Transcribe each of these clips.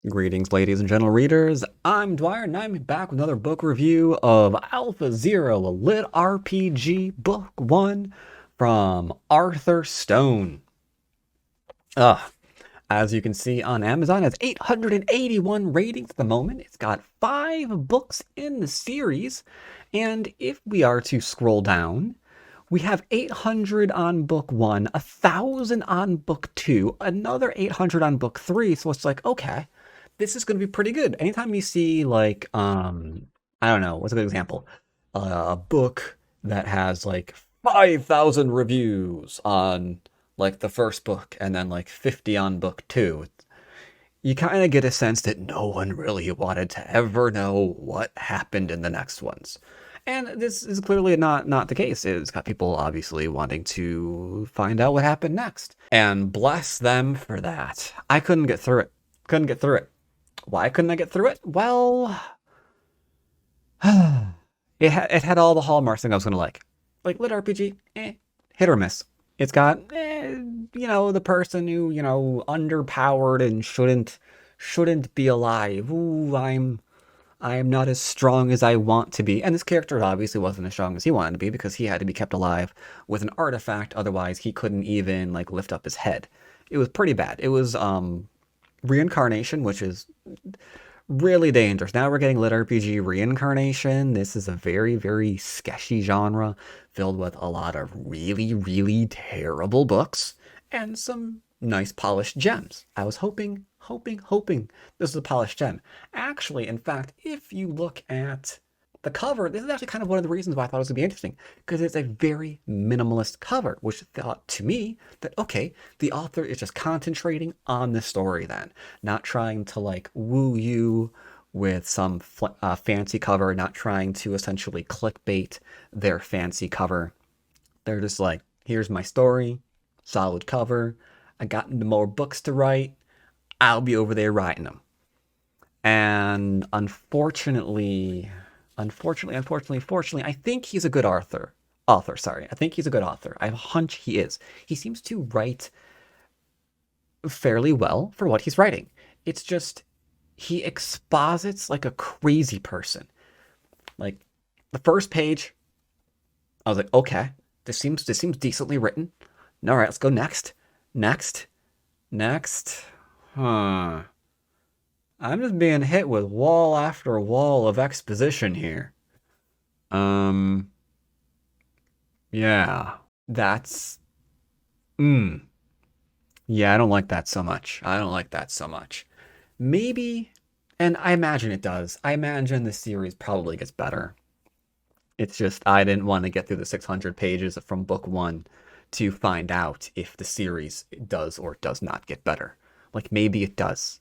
Greetings, ladies and gentle readers. I'm Dwyer, and I'm back with another book review of Alpha Zero, a lit RPG book one from Arthur Stone. As you can see on Amazon, it's 881 ratings at the moment. It's got 5 books in the series, and if we are to scroll down, we have 800 on book 1, 1,000 on book 2, another 800 on book 3, so it's like, okay, this is going to be pretty good. Anytime you see like I don't know, what's a good example? A book that has like 5,000 reviews on like the first book and then like 50 on book 2. You kind of get a sense that no one really wanted to ever know what happened in the next ones. And this is clearly not the case. It's got people obviously wanting to find out what happened next. And bless them for that. I couldn't get through it. Couldn't get through it. Why couldn't I get through it? Well, it had all the hallmarks thing I was gonna like. Like lit RPG, hit or miss. It's got, the person who, underpowered and shouldn't be alive. Ooh, I am not as strong as I want to be. And this character obviously wasn't as strong as he wanted to be because he had to be kept alive with an artifact. Otherwise, he couldn't even like lift up his head. It was pretty bad. It was reincarnation, which is really dangerous. Now we're getting lit RPG reincarnation. This is a very, very sketchy genre filled with a lot of really, really terrible books and some nice polished gems. I was hoping this was a polished gem. Actually, in fact, if you look at the cover, this is actually kind of one of the reasons why I thought it was going to be interesting, because it's a very minimalist cover, which thought to me that, okay, the author is just concentrating on the story then, not trying to like woo you with some fancy cover, not trying to essentially clickbait their fancy cover. They're just like, here's my story, solid cover, I got into more books to write, I'll be over there writing them. And unfortunately, I think he's a good author. Sorry. I think he's a good author. I have a hunch he is. He seems to write fairly well for what he's writing. It's just he exposits like a crazy person. Like the first page, I was like, okay, this seems decently written. All right, let's go next. Next. Huh. I'm just being hit with wall after wall of exposition here. Um, yeah. That's, mm. Yeah, I don't like that so much. I don't like that so much. Maybe, and I imagine it does. I imagine the series probably gets better. It's just, I didn't want to get through the 600 pages from book 1 to find out if the series does or does not get better. Like, maybe it does.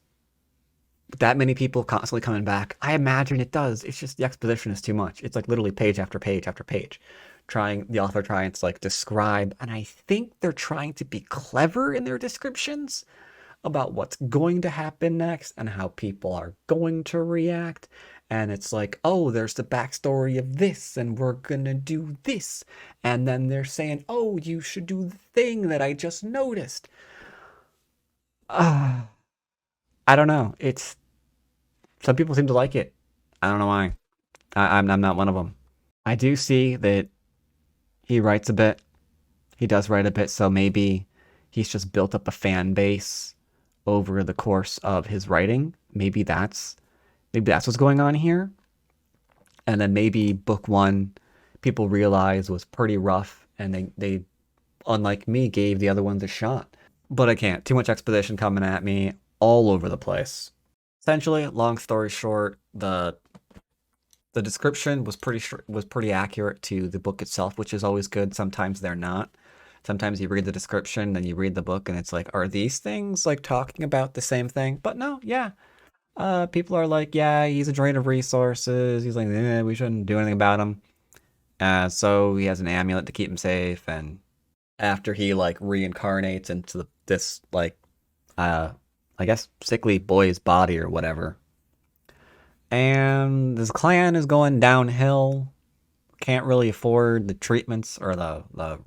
That many people constantly coming back, I imagine it does. It's just the exposition is too much. It's like literally page after page after page. The author trying to like describe, and I think they're trying to be clever in their descriptions about what's going to happen next and how people are going to react. And it's like, oh, there's the backstory of this, and we're gonna do this. And then they're saying, oh, you should do the thing that I just noticed. Uh, I don't know. It's some people seem to like it. I don't know why. I'm not one of them. I do see that he writes a bit. He does write a bit, so maybe he's just built up a fan base over the course of his writing. Maybe that's what's going on here. And then maybe book 1 people realized was pretty rough, and they unlike me gave the other ones a shot. But I can't. Too much exposition coming at me all over the place. Essentially, long story short, the description was pretty accurate to the book itself, which is always good. Sometimes they're not. Sometimes you read the description, then you read the book, and it's like, are these things like talking about the same thing? But no, yeah. People are like, yeah, he's a drain of resources. He's like, we shouldn't do anything about him. So he has an amulet to keep him safe, and after he like reincarnates into this like, I guess sickly boy's body or whatever. And this clan is going downhill. Can't really afford the treatments or the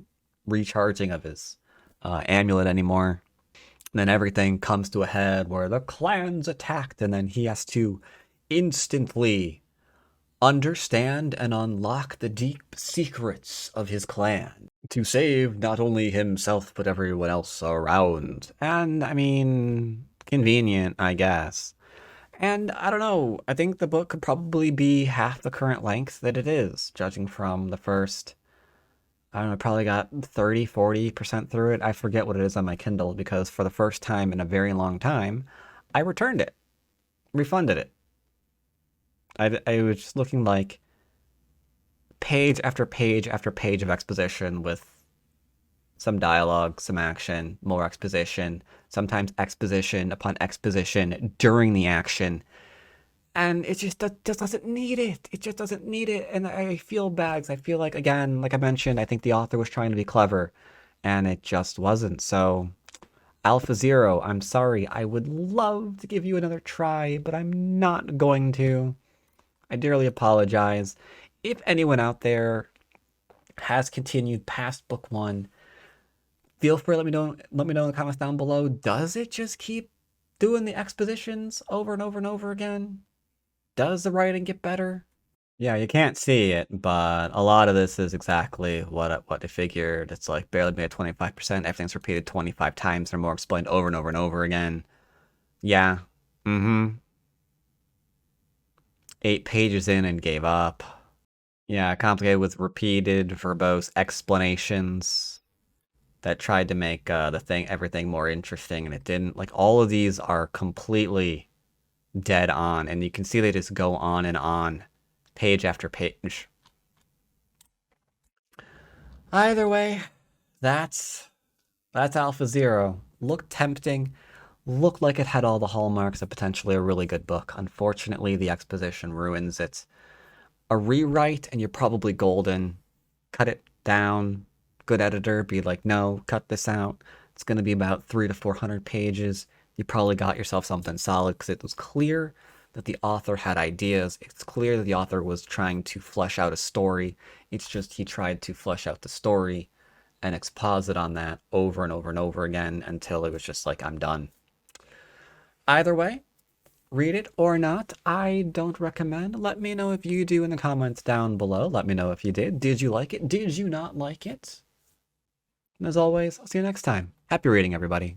recharging of his amulet anymore. then everything comes to a head where the clan's attacked, and then he has to instantly understand and unlock the deep secrets of his clan to save not only himself but everyone else around. And I mean, convenient, I guess. And I don't know, I think the book could probably be half the current length that it is, judging from the first, I don't know, probably got 30-40% through it. I forget what it is on my Kindle because for the first time in a very long time, I returned it, refunded it. I was just looking like page after page after page of exposition with some dialogue, some action, more exposition, sometimes exposition upon exposition during the action. And it just doesn't need it. It just doesn't need it. And I feel bad because I feel like, again, like I mentioned, I think the author was trying to be clever and it just wasn't. So, Alpha Zero, I'm sorry. I would love to give you another try, but I'm not going to. I dearly apologize. If anyone out there has continued past book one, feel free to let me know in the comments down below. Does it just keep doing the expositions over and over and over again? Does the writing get better? Yeah, you can't see it, but a lot of this is exactly what I figured. It's like barely made 25%. Everything's repeated 25 times or more, explained over and over and over again. Yeah. Mm-hmm. 8 pages in and gave up. Yeah, complicated with repeated verbose explanations that tried to make everything more interesting, and it didn't. Like, all of these are completely dead on, and you can see they just go on and on, page after page. Either way, that's Alpha Zero. Looked tempting, looked like it had all the hallmarks of potentially a really good book. Unfortunately, the exposition ruins it. A rewrite and you're probably golden. Cut it down. Good editor, be like, no, cut this out. It's going to be about 300 to 400 pages. You probably got yourself something solid because it was clear that the author had ideas. It's clear that the author was trying to flesh out a story. It's just he tried to flesh out the story and exposit on that over and over and over again until it was just like, I'm done. Either way, read it or not, I don't recommend. Let me know if you do in the comments down below. Let me know if you did. Did you like it? Did you not like it? And as always, I'll see you next time. Happy reading, everybody.